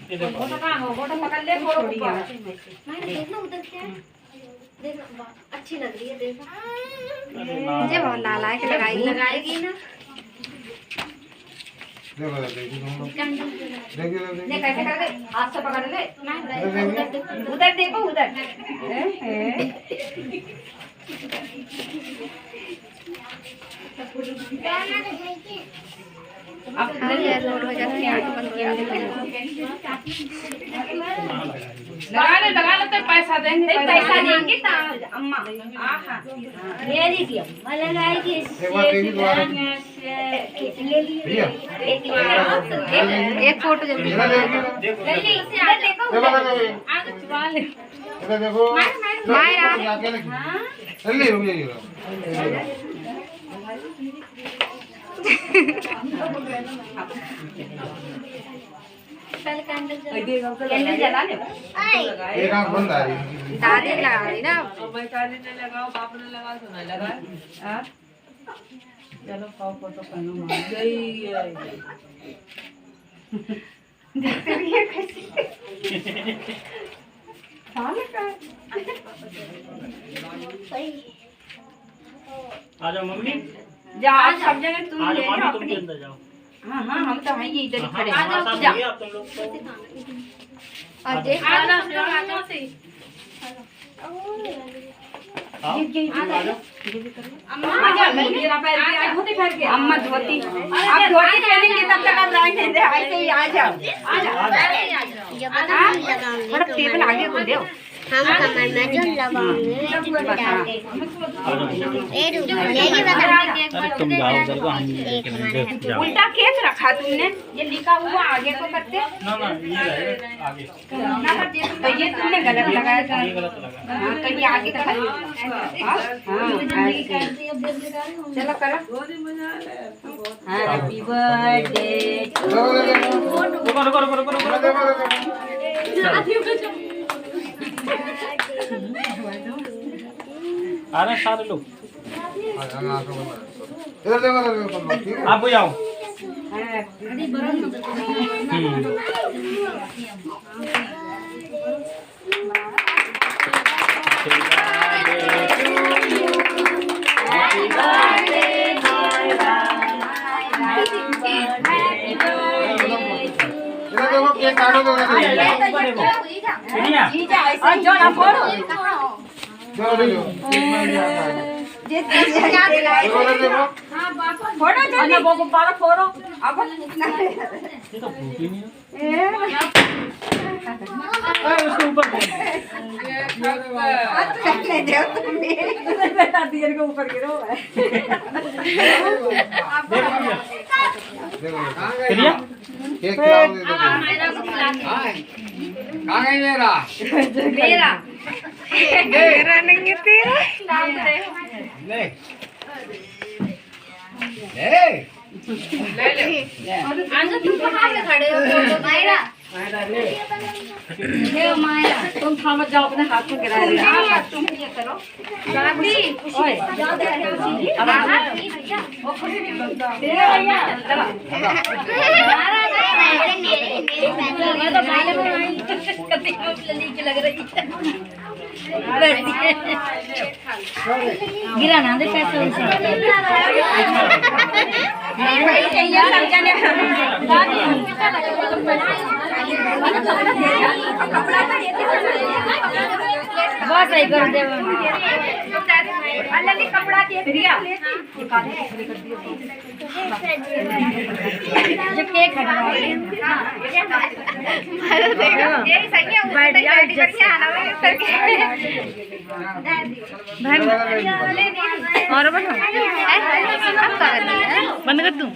Photo कहाँ हो? Photo पकड़ ले, फोटो छोड़िए। नहीं देखना उधर क्या है। देखना अच्छी लग रही है, देखो मुझे बहुत नालायक लगाएगी ना। देखो देखो देख कैसे कर दे, हाथ से पकड़ ले। उधर देखो, उधर अब रोड वगैरह लगा ले तो पैसा देंगे। पैसा देंगे अम्मा। आहा ले लीजिए, मैं लगाएगी ले लिए एक फोटो जल्दी देखो मायरा जल्दी रुक जाइए। कैंडल जला ले। एक आंख बंद आ रही है। दादी लगा रही ना। मैं काली ने लगाओ, पाप ने लगाओ, तो नहीं लगा। हां चलो खाओ, फोटो पहनो मार गई। देखते भी है कैसे साले का। आ जाओ मम्मी, जा आज सब जगह तुम आ ले जाओ लो मम्मी, तुम अपनी। भी अंदर जाओ। हाँ हाँ हम तो हैं ये इधर ही खड़े। हाँ, आ जाओ साथ जा। होइए आप तुम लोग तो। और देख आओ, अम्मा धोती, आप धोती पहनेंगे तब तक आप रहेंगे। ऐसे ही आ जाओ, आ जाओ। थोड़ा टेबल आगे को दो। हम कमर में जो लगाएंगे तुम जाओ उधर को, हम लेके जाओ। उल्टा केस रखा तुमने, ये लिखा हुआ आगे को करते ना ना, ये रहेगा आगे। ना करते तो ये तुमने गलत लगाया था। ये गलत लगा। हाँ तो ये आगे का चलो करो। हैप्पी बर्थडे रुको रुको रुको रुको रुको। आ रहे हैं सारे लोग। इधर देखो ठीक है। आप भी आओ। इधर देखो केक काटो तो जीजा ऐसे जो ना फोड़ो। चलो देखो फोड़ो जल्दी। वो पारा फोड़ो। अब ये तो भूख ही नहीं है। उसके ऊपर हाथ रखने दो तुम मेरे। बेटा दियर के ऊपर गिरो है। प्रिया, केक खिलाओ दे दो। कहाँ गई मेरा? मेरा मेरा नहीं है तेरा। ले ले आज तुम कहाँ से खड़े हो? मायरा ले माया, तुम थाम जाओ, अपने हाथ में गिरा रही हो। तुम ये करो। ओए अब वो खुशी नहीं बनता। मैं तो बाले में आई कति लली की लग रही है। गिरा ना दे पैसे उसे। चाहिए सब जाने। बहुत सही कर दे। लली कपड़ा दे दिया। जो केक हटवा ये सही है। बढ़िया आना और बंद कर दूं।